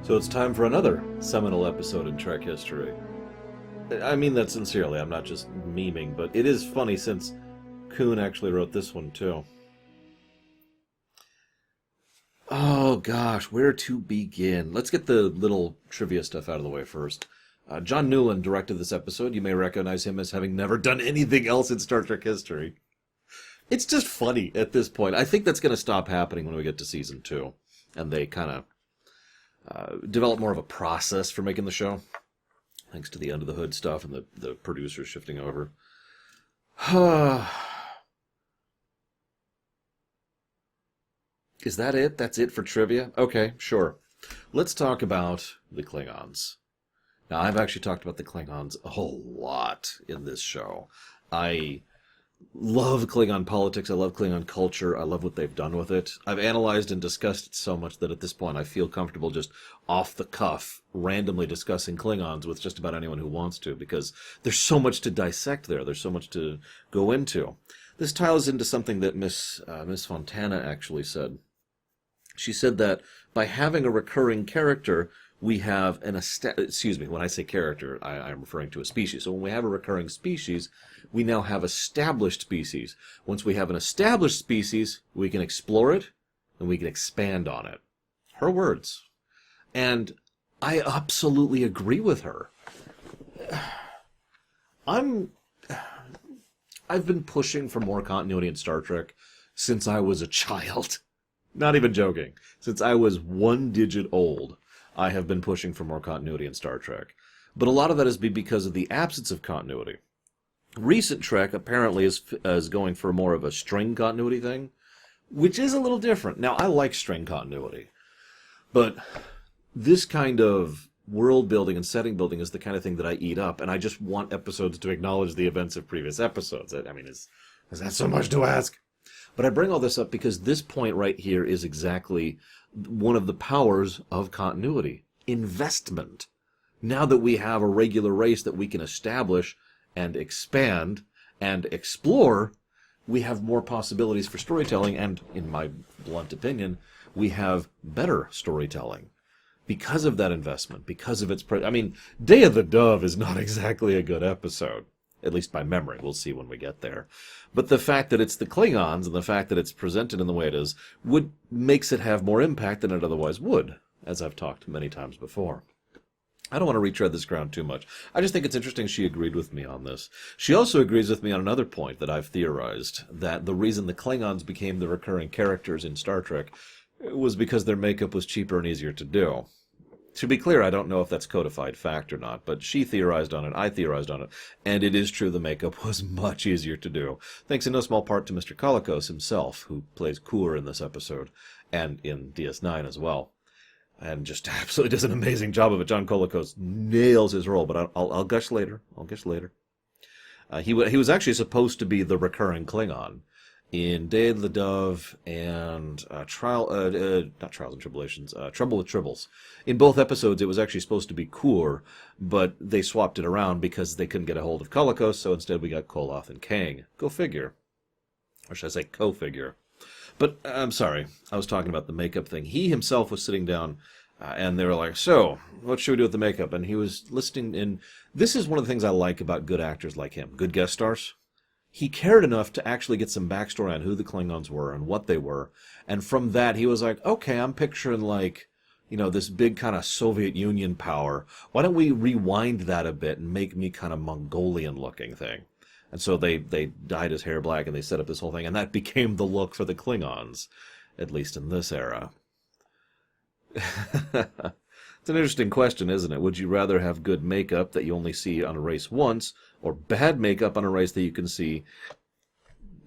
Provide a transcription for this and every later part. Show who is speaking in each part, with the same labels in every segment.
Speaker 1: So it's time for another seminal episode in Trek history. I mean that sincerely, I'm not just memeing, but it is funny since Kuhn actually wrote this one too. Oh gosh, where to begin? Let's get the little trivia stuff out of the way first. John Newland directed this episode. You may recognize him as having never done anything else in Star Trek history. It's just funny at this point. I think that's going to stop happening when we get to season 2. And they kind of develop more of a process for making the show. Thanks to the Under the Hood stuff and the producers shifting over. Is that it? That's it for trivia? Okay, sure. Let's talk about the Klingons. Now, I've actually talked about the Klingons a whole lot in this show. I love Klingon politics. I love Klingon culture. I love what they've done with it. I've analyzed and discussed it so much that at this point I feel comfortable just off the cuff, randomly discussing Klingons with just about anyone who wants to, because there's so much to dissect there. There's so much to go into. This ties into something that Miss Fontana actually said. She said that by having a recurring character, we have an when I say character, I'm referring to a species. So when we have a recurring species, we now have established species. Once we have an established species, we can explore it, and we can expand on it. Her words. And I absolutely agree with her. I've been pushing for more continuity in Star Trek since I was a child. Not even joking. Since I was 1 digit old, I have been pushing for more continuity in Star Trek. But a lot of that is because of the absence of continuity. Recent Trek apparently is going for more of a string continuity thing, which is a little different. Now, I like string continuity, but this kind of world building and setting building is the kind of thing that I eat up, and I just want episodes to acknowledge the events of previous episodes. I mean, is that so much to ask? But I bring all this up because this point right here is exactly one of the powers of continuity. Investment. Now that we have a regular race that we can establish and expand and explore, we have more possibilities for storytelling, and in my blunt opinion, we have better storytelling. Because of that investment, because of its... Day of the Dove is not exactly a good episode. At least by memory. We'll see when we get there. But the fact that it's the Klingons and the fact that it's presented in the way it is makes it have more impact than it otherwise would, as I've talked many times before. I don't want to retread this ground too much. I just think it's interesting she agreed with me on this. She also agrees with me on another point that I've theorized, that the reason the Klingons became the recurring characters in Star Trek was because their makeup was cheaper and easier to do. To be clear, I don't know if that's codified fact or not, but she theorized on it, I theorized on it, and it is true the makeup was much easier to do, thanks in no small part to Mr. Colicos himself, who plays Kur in this episode, and in DS9 as well, and just absolutely does an amazing job of it. John Colicos nails his role, but I'll gush later. He was actually supposed to be the recurring Klingon in Day of the Dove and Trouble with Tribbles. In both episodes, it was actually supposed to be Kur, but they swapped it around because they couldn't get a hold of Colicos, so instead we got Koloth and Kang. Go figure. Or should I say co-figure. But I'm sorry, I was talking about the makeup thing. He himself was sitting down, and they were like, so, what should we do with the makeup? And he was listening, and this is one of the things I like about good actors like him, good guest stars. He cared enough to actually get some backstory on who the Klingons were and what they were. And from that, he was like, okay, I'm picturing this big kind of Soviet Union power. Why don't we rewind that a bit and make me kind of Mongolian-looking thing? And so they dyed his hair black and they set up this whole thing. And that became the look for the Klingons, at least in this era. It's an interesting question, isn't it? Would you rather have good makeup that you only see on a race once, or bad makeup on a race that you can see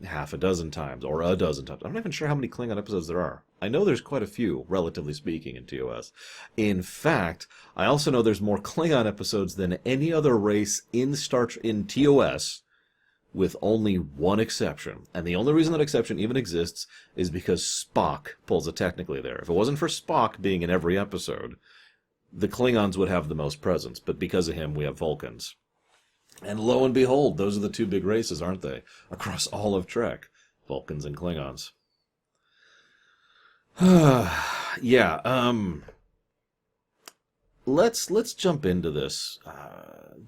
Speaker 1: half a dozen times, or a dozen times? I'm not even sure how many Klingon episodes there are. I know there's quite a few, relatively speaking, in TOS. In fact, I also know there's more Klingon episodes than any other race in TOS, with only one exception. And the only reason that exception even exists is because Spock pulls it technically there. If it wasn't for Spock being in every episode, the Klingons would have the most presence, but because of him, we have Vulcans. And lo and behold, those are the two big races, aren't they? Across all of Trek, Vulcans and Klingons. Yeah, let's jump into this.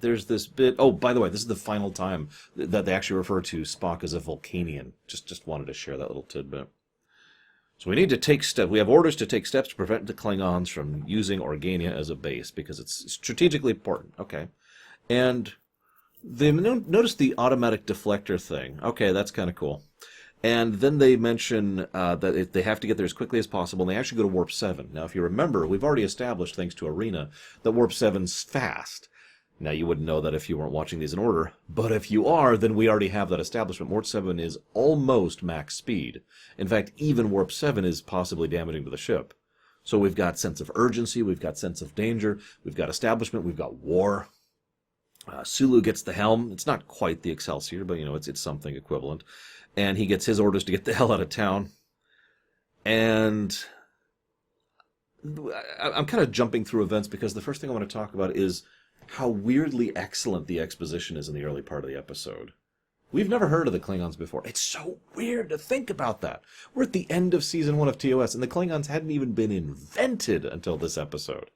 Speaker 1: There's this bit. Oh, by the way, this is the final time that they actually refer to Spock as a Vulcanian. Just wanted to share that little tidbit. So we need to take steps. We have orders to take steps to prevent the Klingons from using Organia as a base because it's strategically important. Okay, and they notice the automatic deflector thing. Okay, that's kind of cool. And then they mention that they have to get there as quickly as possible, and they actually go to Warp 7. Now, if you remember, we've already established, thanks to Arena, that Warp 7's fast. Now, you wouldn't know that if you weren't watching these in order, but if you are, then we already have that establishment. Warp 7 is almost max speed. In fact, even Warp 7 is possibly damaging to the ship. So we've got sense of urgency, we've got sense of danger, we've got establishment, we've got war. Sulu gets the helm. It's not quite the Excelsior, but, it's something equivalent. And he gets his orders to get the hell out of town. And I'm kind of jumping through events because the first thing I want to talk about is how weirdly excellent the exposition is in the early part of the episode. We've never heard of the Klingons before. It's so weird to think about that. We're at the end of Season 1 of TOS, and the Klingons hadn't even been invented until this episode.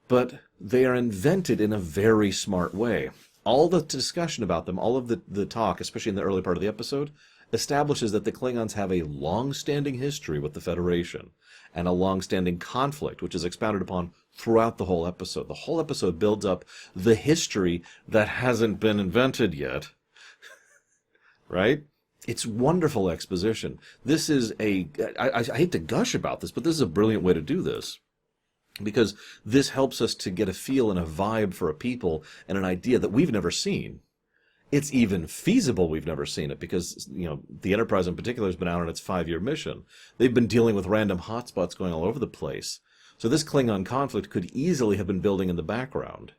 Speaker 1: But they are invented in a very smart way. All the discussion about them, all of the talk, especially in the early part of the episode, establishes that the Klingons have a long-standing history with the Federation and a long-standing conflict, which is expounded upon throughout the whole episode. The whole episode builds up the history that hasn't been invented yet. Right? It's wonderful exposition. This is I hate to gush about this, but this is a brilliant way to do this. Because this helps us to get a feel and a vibe for a people and an idea that we've never seen. It's even feasible we've never seen it because, the Enterprise in particular has been out on its 5-year mission. They've been dealing with random hotspots going all over the place. So this Klingon conflict could easily have been building in the background.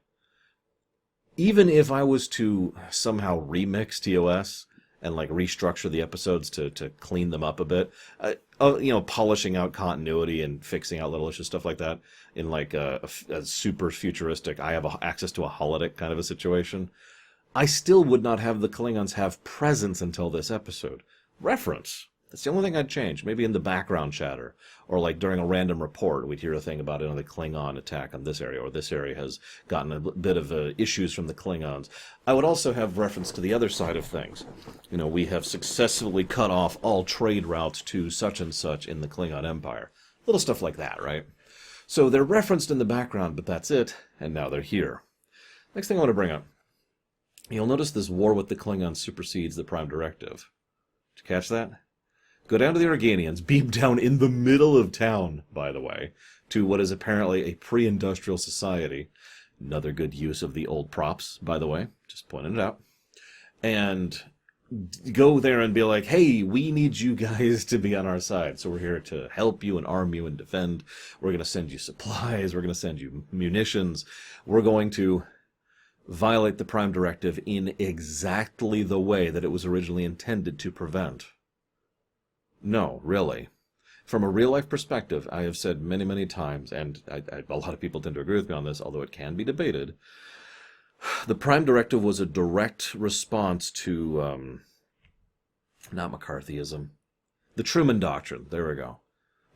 Speaker 1: Even if I was to somehow remix TOS and restructure the episodes to clean them up a bit, polishing out continuity and fixing out little issues, stuff like that, in a super futuristic, I have access to a holodeck kind of a situation, I still would not have the Klingons have presence until this episode. Reference. That's the only thing I'd change. Maybe in the background chatter. Or during a random report, we'd hear a thing about the Klingon attack on this area, or this area has gotten a bit of issues from the Klingons. I would also have reference to the other side of things. We have successfully cut off all trade routes to such and such in the Klingon Empire. Little stuff like that, right? So they're referenced in the background, but that's it, and now they're here. Next thing I want to bring up. You'll notice this war with the Klingons supersedes the Prime Directive. Did you catch that? Go down to the Organians, beam down in the middle of town, by the way, to what is apparently a pre-industrial society. Another good use of the old props, by the way, just pointing it out. And go there and be like, hey, we need you guys to be on our side. So we're here to help you and arm you and defend. We're going to send you supplies. We're going to send you munitions. We're going to violate the Prime Directive in exactly the way that it was originally intended to prevent. No, really. From a real-life perspective, I have said many, many times, and a lot of people tend to agree with me on this, although it can be debated, the Prime Directive was a direct response to, not McCarthyism, the Truman Doctrine. There we go.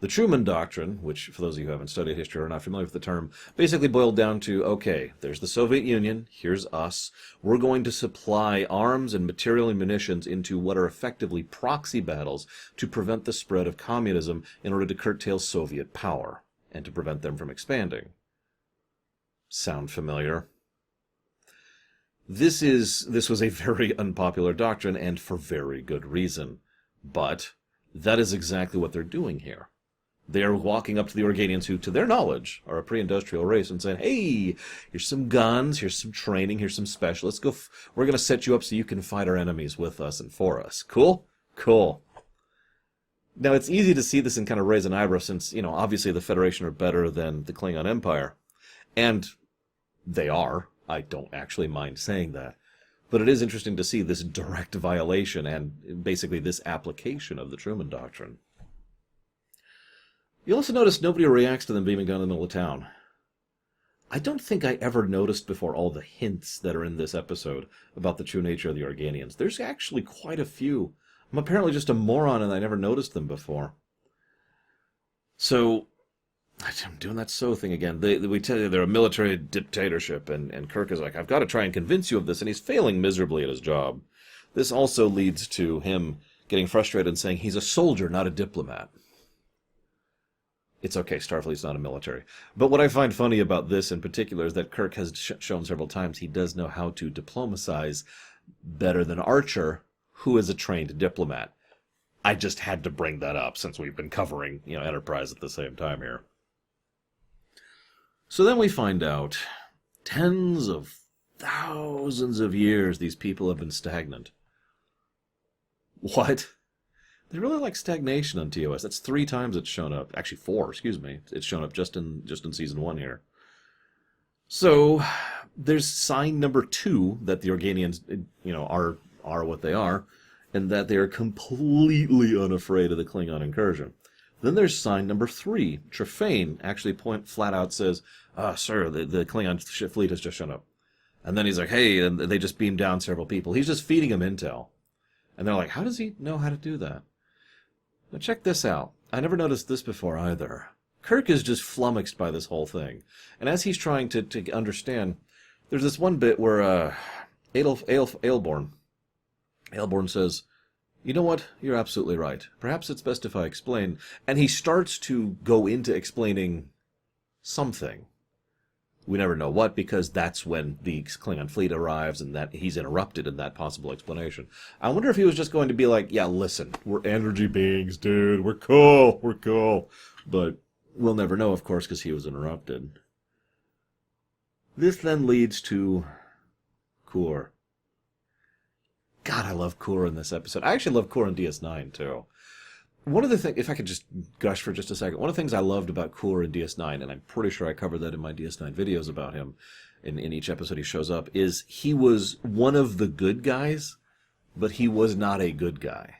Speaker 1: The Truman Doctrine, which, for those of you who haven't studied history or are not familiar with the term, basically boiled down to, okay, there's the Soviet Union, here's us, we're going to supply arms and material and munitions into what are effectively proxy battles to prevent the spread of communism in order to curtail Soviet power and to prevent them from expanding. Sound familiar? This was a very unpopular doctrine, and for very good reason. But that is exactly what they're doing here. They are walking up to the Organians, who, to their knowledge, are a pre-industrial race, and saying, hey, here's some guns, here's some training, here's some specialists. We're going to set you up so you can fight our enemies with us and for us. Cool? Cool. Now, it's easy to see this and kind of raise an eyebrow since, obviously the Federation are better than the Klingon Empire. And they are. I don't actually mind saying that. But it is interesting to see this direct violation and basically this application of the Truman Doctrine. You'll also notice nobody reacts to them beaming down in the middle of town. I don't think I ever noticed before all the hints that are in this episode about the true nature of the Organians. There's actually quite a few. I'm apparently just a moron and I never noticed them before. So, I'm doing that so thing again. We tell you they're a military dictatorship, and Kirk is like, I've got to try and convince you of this, and he's failing miserably at his job. This also leads to him getting frustrated and saying he's a soldier, not a diplomat. It's okay, Starfleet's not a military. But what I find funny about this in particular is that Kirk has shown several times he does know how to diplomatize better than Archer, who is a trained diplomat. I just had to bring that up since we've been covering, Enterprise at the same time here. So then we find out tens of thousands of years these people have been stagnant. What? They really like stagnation on TOS. That's 3 times it's shown up. Actually, 4, excuse me. It's shown up just in season 1 here. So there's sign number 2 that the Organians, are what they are, and that they are completely unafraid of the Klingon incursion. Then there's sign number 3. Trefane actually flat out says, sir, the Klingon fleet has just shown up. And then he's like, hey, and they just beamed down several people. He's just feeding them intel. And they're like, how does he know how to do that? Now check this out. I never noticed this before either. Kirk is just flummoxed by this whole thing. And as he's trying to understand, there's this one bit where Aelborn says, you know what? You're absolutely right. Perhaps it's best if I explain. And he starts to go into explaining something. We never know what, because that's when the Klingon fleet arrives and that he's interrupted in that possible explanation. I wonder if he was just going to be like, yeah, listen, we're energy beings, dude. We're cool. But we'll never know, of course, because he was interrupted. This then leads to Kur. God, I love Kur in this episode. I actually love Kur in DS9, too. One of the things, if I could just gush for just a second, one of the things I loved about Kur in DS9, and I'm pretty sure I covered that in my DS9 videos about him, in each episode he shows up, is he was one of the good guys, but he was not a good guy.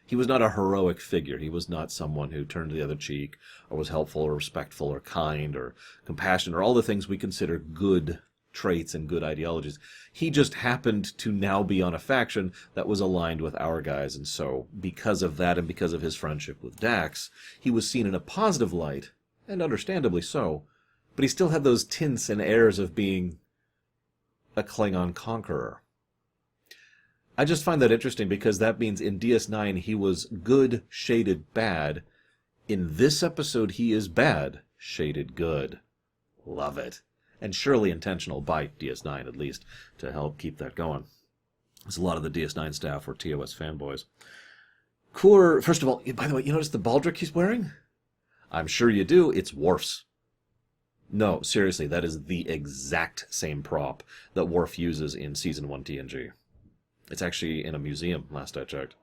Speaker 1: He was not a heroic figure. He was not someone who turned the other cheek, or was helpful, or respectful, or kind, or compassionate, or all the things we consider good traits and good ideologies. He just happened to now be on a faction that was aligned with our guys, and so because of that and because of his friendship with Dax, he was seen in a positive light, and understandably so, but he still had those tints and airs of being a Klingon conqueror. I just find that interesting because that means in DS9 he was good, shaded bad. In this episode he is bad, shaded good. Love it. And surely intentional by DS9, at least, to help keep that going. Because a lot of the DS9 staff were TOS fanboys. Kur, first of all, by the way, you notice the baldric he's wearing? I'm sure you do. It's Worf's. No, seriously, that is the exact same prop that Worf uses in Season 1 TNG. It's actually in a museum, last I checked.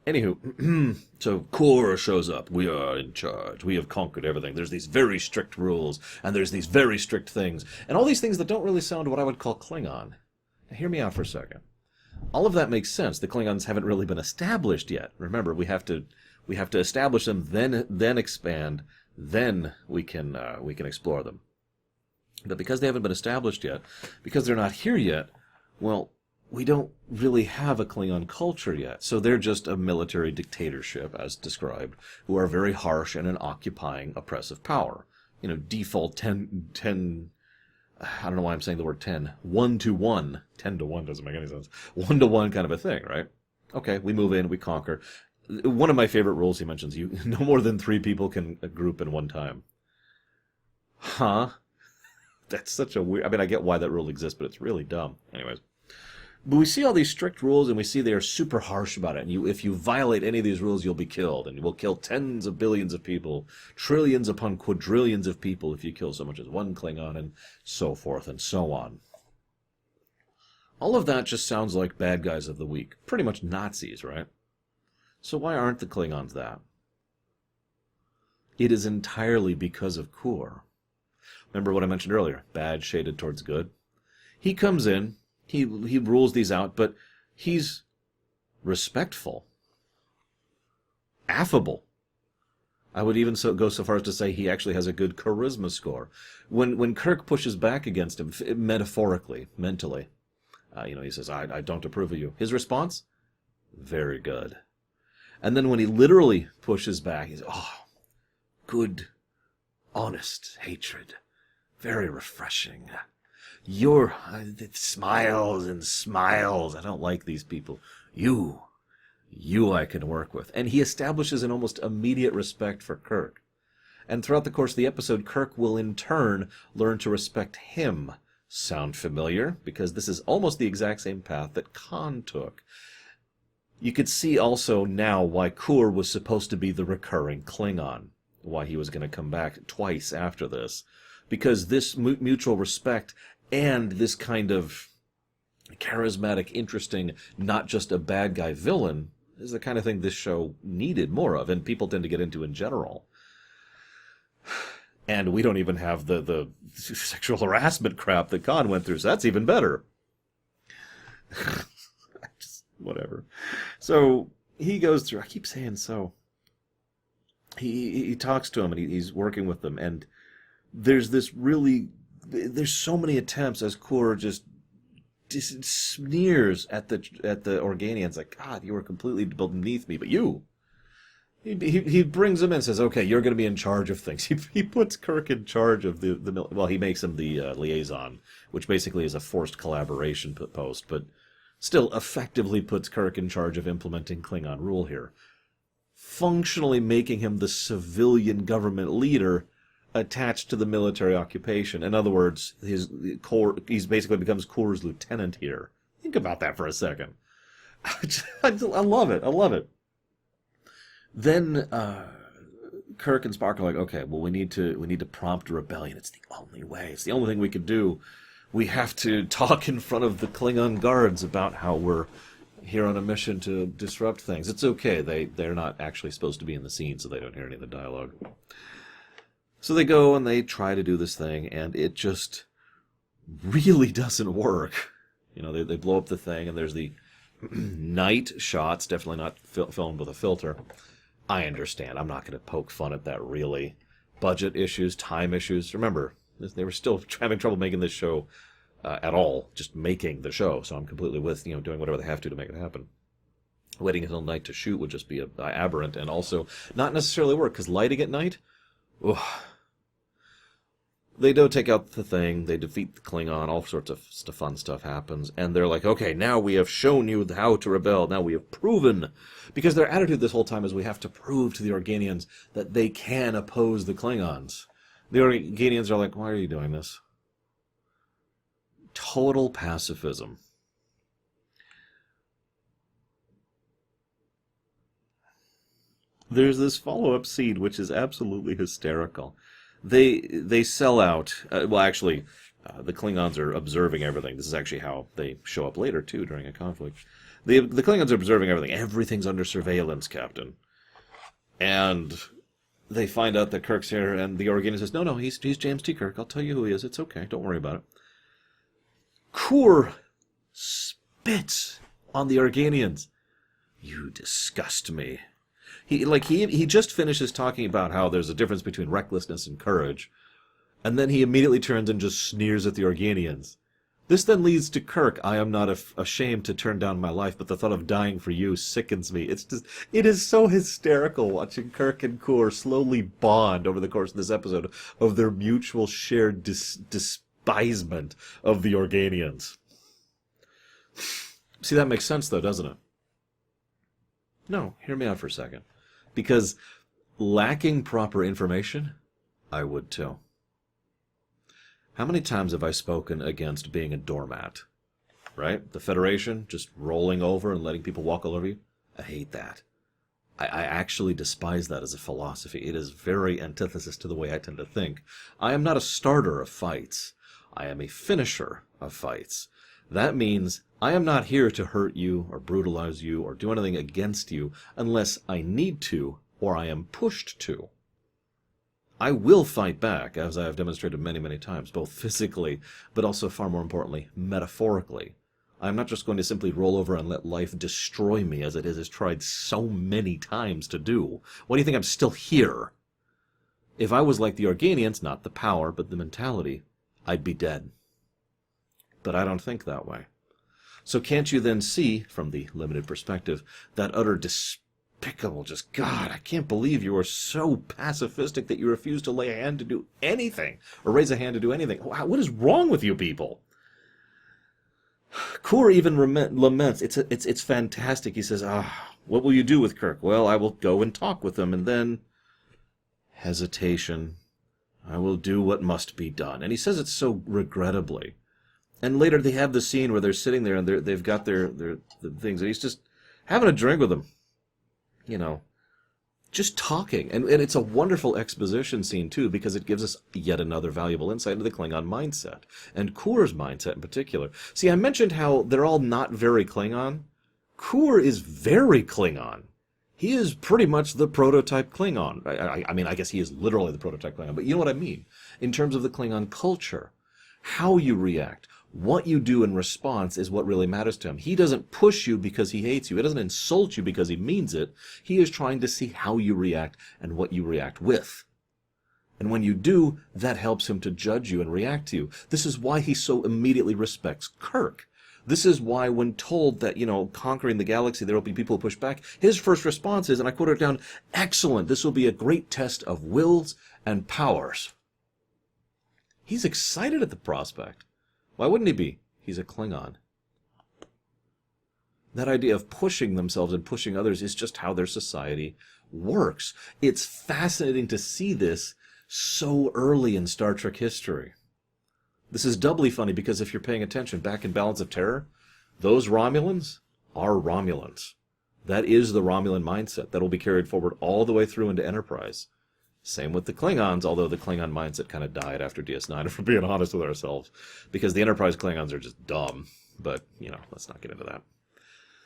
Speaker 1: Anywho, so Kur shows up. We are in charge. We have conquered everything. There's these very strict rules, and there's these very strict things. And all these things that don't really sound what I would call Klingon. Now, hear me out for a second. All of that makes sense. The Klingons haven't really been established yet. Remember, we have to establish them, then expand, then we can explore them. But because they haven't been established yet, because they're not here yet, well, we don't really have a Klingon culture yet. So they're just a military dictatorship, as described, who are very harsh and an occupying oppressive power. Default 10, I don't know why I'm saying the word 10. 1-to-1. 10-to-1 doesn't make any sense. 1-to-1 kind of a thing, right? Okay, we move in, we conquer. One of my favorite rules he mentions, no more than 3 people can group in one time. Huh? That's such a weird... I mean, I get why that rule exists, but it's really dumb. Anyways. But we see all these strict rules, and we see they are super harsh about it. And if you violate any of these rules, you'll be killed. And you will kill tens of billions of people, trillions upon quadrillions of people if you kill so much as one Klingon, and so forth and so on. All of that just sounds like bad guys of the week. Pretty much Nazis, right? So why aren't the Klingons that? It is entirely because of Kur. Remember what I mentioned earlier, bad shaded towards good? He comes in, he rules these out, but he's respectful, affable. I would even go so far as to say he actually has a good charisma score. When Kirk pushes back against him, metaphorically, mentally, he says, I don't approve of you. His response? Very good. And then when he literally pushes back, he's, good, honest hatred. Very refreshing. You're... smiles and smiles. I don't like these people. You I can work with. And he establishes an almost immediate respect for Kirk. And throughout the course of the episode, Kirk will in turn learn to respect him. Sound familiar? Because this is almost the exact same path that Khan took. You could see also now why Kur was supposed to be the recurring Klingon. Why he was going to come back twice after this. Because this mutual respect and this kind of charismatic, interesting, not just a bad guy villain, is the kind of thing this show needed more of, and people tend to get into in general. And we don't even have the sexual harassment crap that Khan went through, so that's even better. Just, whatever. So, he goes through, I keep saying so. He talks to him, and he's working with them, and there's so many attempts as Kur just sneers at the Organians, like, God, you were completely beneath me, but you... He brings him in and says, okay, you're going to be in charge of things. He puts Kirk in charge of he makes him the liaison, which basically is a forced collaboration post, but still effectively puts Kirk in charge of implementing Klingon rule here. Functionally making him the civilian government leader attached to the military occupation. In other words, he's basically becomes Kur's lieutenant here. Think about that for a second. I love it. I love it. Then Kirk and Spock are like, okay, well, we need to prompt a rebellion. It's the only way. It's the only thing we could do. We have to talk in front of the Klingon guards about how we're here on a mission to disrupt things. It's okay. They're not actually supposed to be in the scene, so they don't hear any of the dialogue. So they go and they try to do this thing, and it just really doesn't work. You know, they blow up the thing, and there's the night shots, definitely not filmed with a filter. I understand. I'm not going to poke fun at that, really. Budget issues, time issues. Remember, they were still having trouble making this show at all, just making the show. So I'm completely with, doing whatever they have to make it happen. Waiting until night to shoot would just be aberrant, and also not necessarily work, because lighting at night, ugh. They do take out the thing, they defeat the Klingon, all sorts of fun stuff happens, and they're like, okay, now we have shown you how to rebel, now we have proven, because their attitude this whole time is we have to prove to the Organians that they can oppose the Klingons. The Organians are like, why are you doing this? Total pacifism. There's this follow-up scene which is absolutely hysterical. They sell out. The Klingons are observing everything. This is actually how they show up later, too, during a conflict. The Klingons are observing everything. Everything's under surveillance, Captain. And they find out that Kirk's here, and the Organian says, no, he's James T. Kirk. I'll tell you who he is. It's okay. Don't worry about it. Kur spits on the Organians. You disgust me. He just finishes talking about how there's a difference between recklessness and courage, and then he immediately turns and just sneers at the Organians. This then leads to Kirk, I am not ashamed to turn down my life, but the thought of dying for you sickens me. It is so hysterical watching Kirk and Kur slowly bond over the course of this episode of their mutual shared despisement of the Organians. See, that makes sense, though, doesn't it? No, hear me out for a second. Because lacking proper information, I would too. How many times have I spoken against being a doormat? Right? The Federation, just rolling over and letting people walk all over you? I hate that. I actually despise that as a philosophy. It is very antithesis to the way I tend to think. I am not a starter of fights. I am a finisher of fights. That means I am not here to hurt you or brutalize you or do anything against you unless I need to or I am pushed to. I will fight back, as I have demonstrated many, many times, both physically, but also, far more importantly, metaphorically. I am not just going to simply roll over and let life destroy me as it has tried so many times to do. Why do you think I'm still here? If I was like the Organians, not the power, but the mentality, I'd be dead. But I don't think that way. So can't you then see, from the limited perspective, that utter despicable. Just, God, I can't believe you are so pacifistic that you refuse to lay a hand to do anything, or raise a hand to do anything. What is wrong with you people? Kor even laments. It's fantastic. He says, what will you do with Kirk? Well, I will go and talk with him, and then hesitation. I will do what must be done. And he says it so regrettably. And later they have the scene where they're sitting there and they've got their things, and he's just having a drink with them. You know, just talking. And it's a wonderful exposition scene, too, because it gives us yet another valuable insight into the Klingon mindset, and Kor's mindset in particular. See, I mentioned how they're all not very Klingon. Kor is very Klingon. He is pretty much the prototype Klingon. I mean, I guess he is literally the prototype Klingon, but you know what I mean. In terms of the Klingon culture, how you react, what you do in response is what really matters to him. He doesn't push you because he hates you. He doesn't insult you because he means it. He is trying to see how you react and what you react with. And when you do, that helps him to judge you and react to you. This is why he so immediately respects Kirk. This is why when told that, conquering the galaxy, there will be people who push back, his first response is, and I quote it down, "Excellent, this will be a great test of wills and powers." He's excited at the prospect. Why wouldn't he be? He's a Klingon. That idea of pushing themselves and pushing others is just how their society works. It's fascinating to see this so early in Star Trek history. This is doubly funny because if you're paying attention, back in Balance of Terror, those Romulans are Romulans. That is the Romulan mindset that will be carried forward all the way through into Enterprise. Same with the Klingons, although the Klingon mindset kind of died after DS9, if we're being honest with ourselves, because the Enterprise Klingons are just dumb. But, let's not get into that.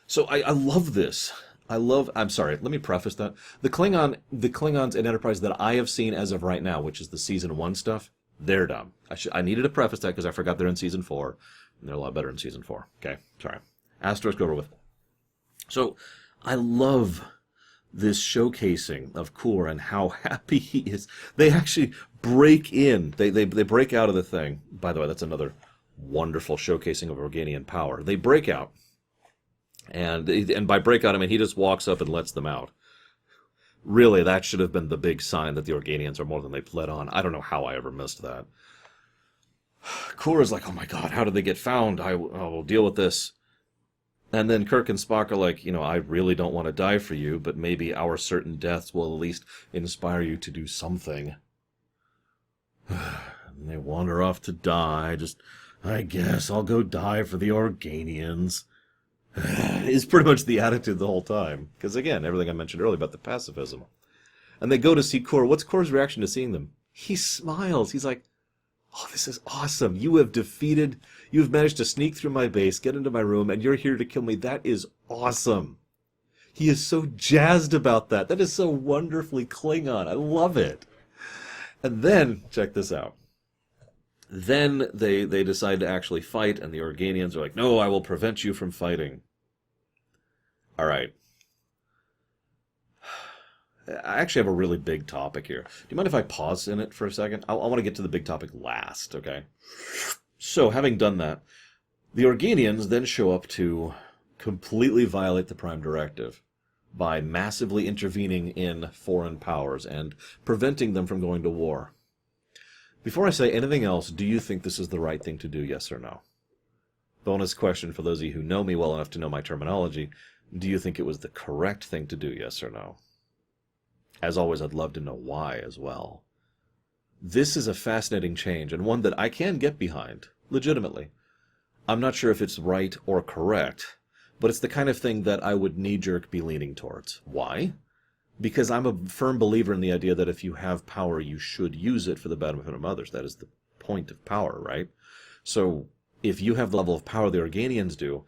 Speaker 1: So I love this. I'm sorry, let me preface that. The Klingons in Enterprise that I have seen as of right now, which is the Season 1 stuff, they're dumb. I needed to preface that because I forgot they're in Season 4, and they're a lot better in Season 4. Okay, sorry. Asterisk over with. So, I love this showcasing of Kor and how happy he is. They actually break in. They break out of the thing. By the way, that's another wonderful showcasing of Organian power. They break out. And by break out, I mean he just walks up and lets them out. Really, that should have been the big sign that the Organians are more than they've let on. I don't know how I ever missed that. Kor is like, oh my god, how did they get found? I will deal with this. And then Kirk and Spock are like, I really don't want to die for you, but maybe our certain deaths will at least inspire you to do something. And they wander off to die. I guess I'll go die for the Organians. Is pretty much the attitude the whole time. Because again, everything I mentioned earlier about the pacifism. And they go to see Kor. What's Kor's reaction to seeing them? He smiles. He's like, oh, this is awesome. You've managed to sneak through my base, get into my room, and you're here to kill me. That is awesome. He is so jazzed about that. That is so wonderfully Klingon. I love it. And then, check this out. Then they decide to actually fight, and the Organians are like, no, I will prevent you from fighting. All right. I actually have a really big topic here. Do you mind if I pause in it for a second? I want to get to the big topic last, okay? So, having done that, the Organians then show up to completely violate the Prime Directive by massively intervening in foreign powers and preventing them from going to war. Before I say anything else, do you think this is the right thing to do, yes or no? Bonus question for those of you who know me well enough to know my terminology. Do you think it was the correct thing to do, yes or no? As always, I'd love to know why as well. This is a fascinating change, and one that I can get behind, legitimately. I'm not sure if it's right or correct, but it's the kind of thing that I would knee-jerk be leaning towards. Why? Because I'm a firm believer in the idea that if you have power, you should use it for the benefit of others. That is the point of power, right? So, if you have the level of power the Organians do,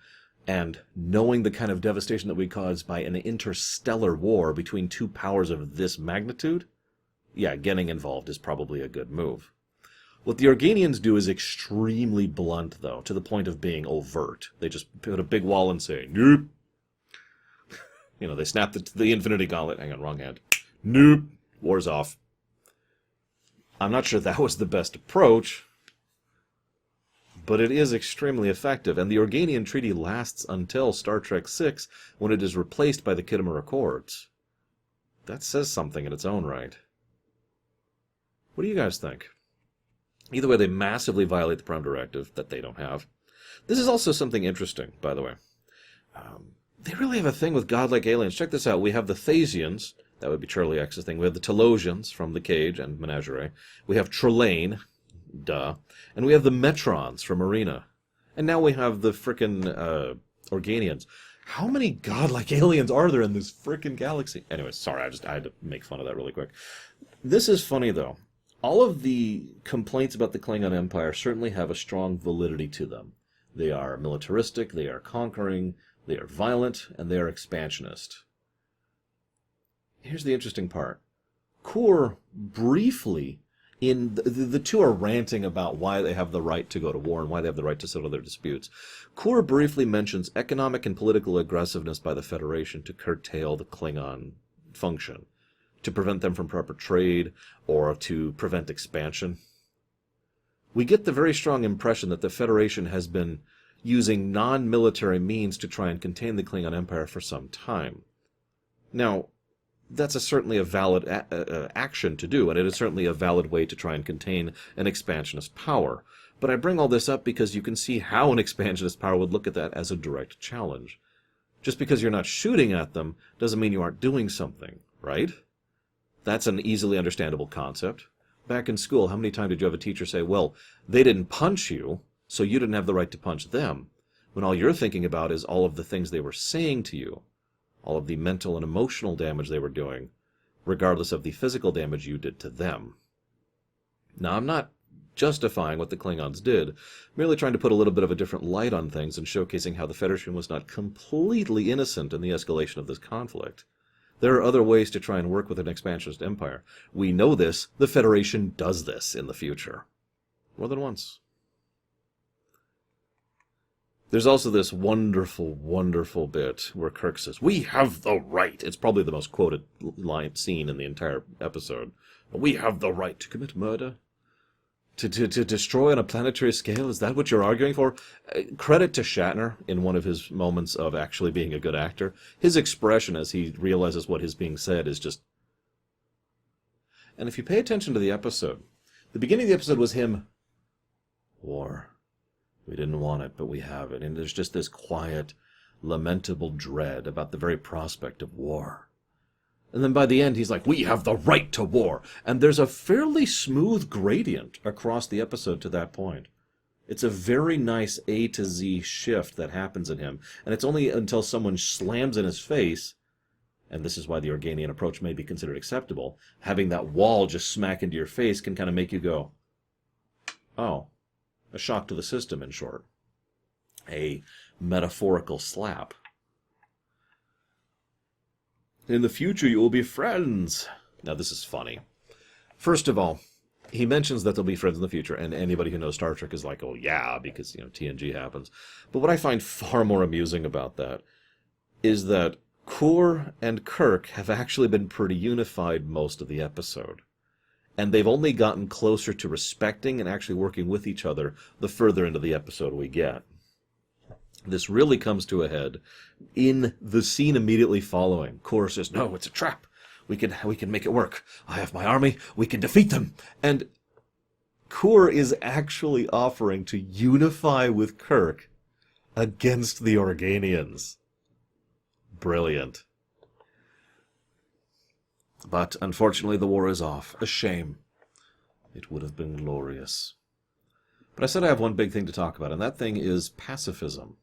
Speaker 1: and knowing the kind of devastation that we cause by an interstellar war between two powers of this magnitude, yeah, getting involved is probably a good move. What the Organians do is extremely blunt, though, to the point of being overt. They just put a big wall and say, nope. They snap the Infinity Gauntlet. Hang on, wrong hand. Nope. War's off. I'm not sure that was the best approach, but it is extremely effective, and the Organian Treaty lasts until Star Trek VI, when it is replaced by the Khitomer Accords. That says something in its own right. What do you guys think? Either way, they massively violate the Prime Directive that they don't have. This is also something interesting, by the way. They really have a thing with godlike aliens. Check this out. We have the Thasians. That would be Charlie X's thing. We have the Telosians from The Cage and Menagerie. We have Trelane. Duh. And we have the Metrons from Arena. And now we have the frickin' Organians. How many godlike aliens are there in this frickin' galaxy? Anyway, sorry, I had to make fun of that really quick. This is funny, though. All of the complaints about the Klingon Empire certainly have a strong validity to them. They are militaristic, they are conquering, they are violent, and they are expansionist. Here's the interesting part. Kor briefly, the two are ranting about why they have the right to go to war and why they have the right to settle their disputes. Kor briefly mentions economic and political aggressiveness by the Federation to curtail the Klingon function, to prevent them from proper trade, or to prevent expansion. We get the very strong impression that the Federation has been using non-military means to try and contain the Klingon Empire for some time. Now, that's certainly a valid action to do, and it is certainly a valid way to try and contain an expansionist power. But I bring all this up because you can see how an expansionist power would look at that as a direct challenge. Just because you're not shooting at them doesn't mean you aren't doing something, right? That's an easily understandable concept. Back in school, how many times did you have a teacher say, well, they didn't punch you, so you didn't have the right to punch them, when all you're thinking about is all of the things they were saying to you, all of the mental and emotional damage they were doing, regardless of the physical damage you did to them. Now, I'm not justifying what the Klingons did, merely trying to put a little bit of a different light on things and showcasing how the Federation was not completely innocent in the escalation of this conflict. There are other ways to try and work with an expansionist empire. We know this. The Federation does this in the future. More than once. There's also this wonderful, wonderful bit where Kirk says, "We have the right." It's probably the most quoted scene in the entire episode. "We have the right to commit murder? To destroy on a planetary scale? Is that what you're arguing for?" Credit to Shatner in one of his moments of actually being a good actor. His expression as he realizes what is being said is just... And if you pay attention to the episode, the beginning of the episode was him, "War. We didn't want it, but we have it." And there's just this quiet, lamentable dread about the very prospect of war. And then by the end, he's like, "We have the right to war." And there's a fairly smooth gradient across the episode to that point. It's a very nice A to Z shift that happens in him. And it's only until someone slams in his face, and this is why the Organian approach may be considered acceptable, having that wall just smack into your face can kind of make you go, oh. A shock to the system, in short. A metaphorical slap. "In the future, you will be friends." Now, this is funny. First of all, he mentions that they'll be friends in the future, and anybody who knows Star Trek is like, oh, yeah, because, TNG happens. But what I find far more amusing about that is that Kor and Kirk have actually been pretty unified most of the episode. And they've only gotten closer to respecting and actually working with each other the further into the episode we get. This really comes to a head in the scene immediately following. Kor says, "No, it's a trap. We can make it work. I have my army. We can defeat them." And Kor is actually offering to unify with Kirk against the Organians. Brilliant. But, unfortunately, the war is off. A shame. It would have been glorious. But I said I have one big thing to talk about, and that thing is pacifism.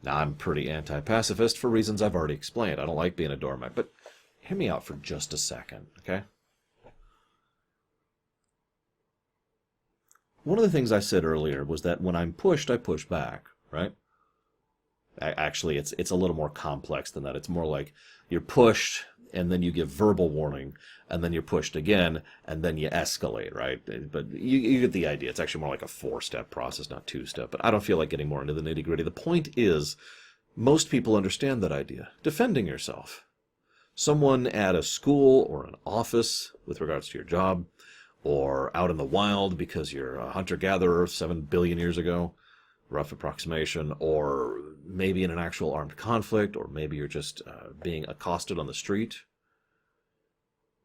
Speaker 1: Now, I'm pretty anti-pacifist for reasons I've already explained. I don't like being a doormat, but hear me out for just a second, okay? One of the things I said earlier was that when I'm pushed, I push back, right? Actually, it's a little more complex than that. It's more like you're pushed, and then you give verbal warning, and then you're pushed again, and then you escalate, right? But you get the idea. It's actually more like a 4-step process, not 2-step. But I don't feel like getting more into the nitty-gritty. The point is, most people understand that idea. Defending yourself. Someone at a school or an office with regards to your job, or out in the wild because you're a hunter-gatherer 7 billion years ago, rough approximation, or maybe in an actual armed conflict, or maybe you're just being accosted on the street.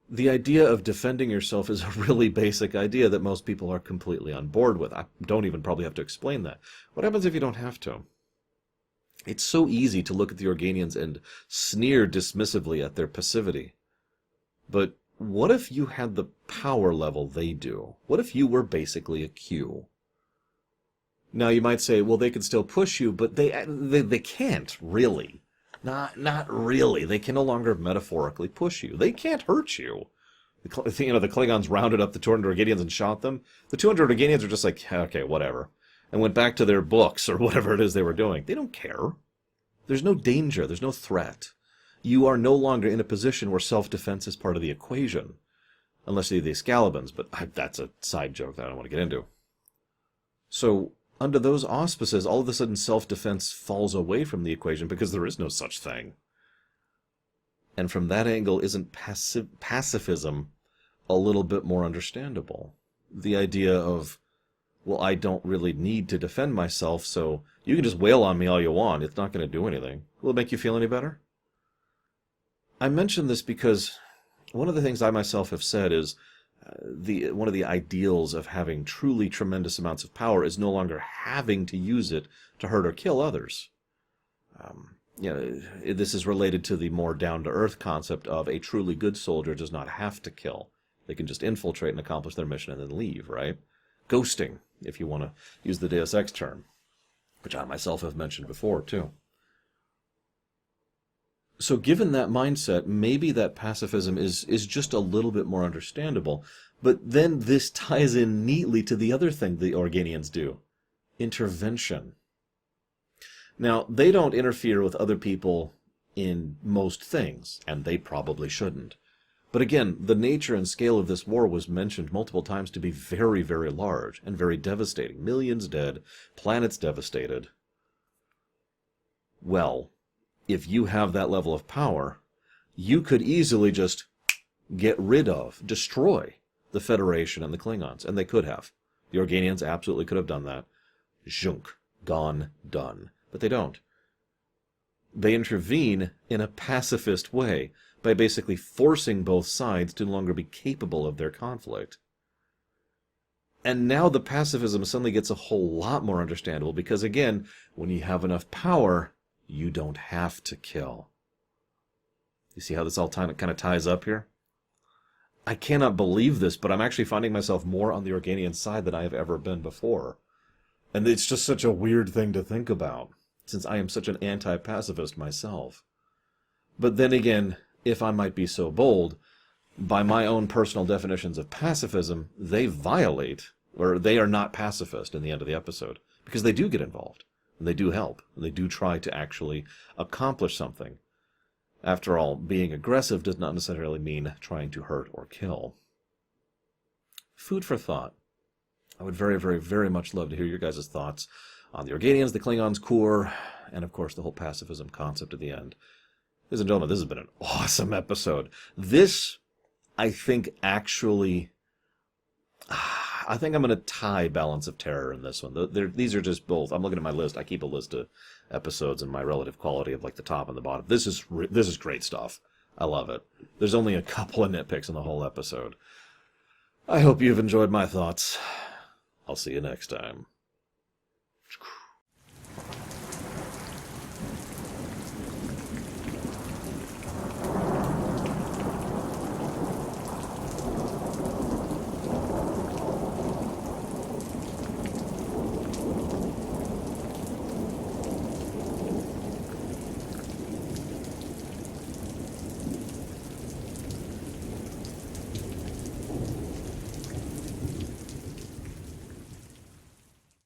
Speaker 1: The idea of defending yourself is a really basic idea that most people are completely on board with. I don't even probably have to explain that. What happens if you don't have to? It's so easy to look at the Organians and sneer dismissively at their passivity. But what if you had the power level they do? What if you were basically a Q? Now you might say, well, they could still push you, but they can't really. Not really. They can no longer metaphorically push you. They can't hurt you. The Klingons rounded up the 200 Organians and shot them. The 200 Organians are just like, okay, whatever, and went back to their books or whatever it is they were doing. They don't care. There's no danger. There's no threat. You are no longer in a position where self-defense is part of the equation. Unless you're the Excalibans, but that's a side joke that I don't want to get into. So, under those auspices, all of a sudden self-defense falls away from the equation because there is no such thing. And from that angle, isn't pacifism a little bit more understandable? The idea of, well, I don't really need to defend myself, so you can just wail on me all you want. It's not going to do anything. Will it make you feel any better? I mention this because one of the things I myself have said is one of the ideals of having truly tremendous amounts of power is no longer having to use it to hurt or kill others. This is related to the more down-to-earth concept of a truly good soldier does not have to kill. They can just infiltrate and accomplish their mission and then leave, right? Ghosting, if you want to use the Deus Ex term, which I myself have mentioned before, too. So given that mindset, maybe that pacifism is just a little bit more understandable. But then this ties in neatly to the other thing the Organians do. Intervention. Now, they don't interfere with other people in most things, and they probably shouldn't. But again, the nature and scale of this war was mentioned multiple times to be very, very large and very devastating. Millions dead, planets devastated. Well, if you have that level of power, you could easily just get rid of, destroy the Federation and the Klingons. And they could have. The Organians absolutely could have done that. Zhunk. Gone. Done. But they don't. They intervene in a pacifist way by basically forcing both sides to no longer be capable of their conflict. And now the pacifism suddenly gets a whole lot more understandable because, again, when you have enough power, you don't have to kill. You see how this all kind of ties up here? I cannot believe this, but I'm actually finding myself more on the Organian side than I have ever been before. And it's just such a weird thing to think about, since I am such an anti-pacifist myself. But then again, if I might be so bold, by my own personal definitions of pacifism, they violate, or they are not pacifist in the end of the episode, because they do get involved. And they do help. And they do try to actually accomplish something. After all, being aggressive does not necessarily mean trying to hurt or kill. Food for thought. I would very, very, very much love to hear your guys' thoughts on the Organians, the Klingons' core, and of course the whole pacifism concept at the end. Ladies and gentlemen, this has been an awesome episode. This, I think, actually... I think I'm going to tie Balance of Terror in this one. These are just both. I'm looking at my list. I keep a list of episodes and my relative quality of like the top and the bottom. This is great stuff. I love it. There's only a couple of nitpicks in the whole episode. I hope you've enjoyed my thoughts. I'll see you next time.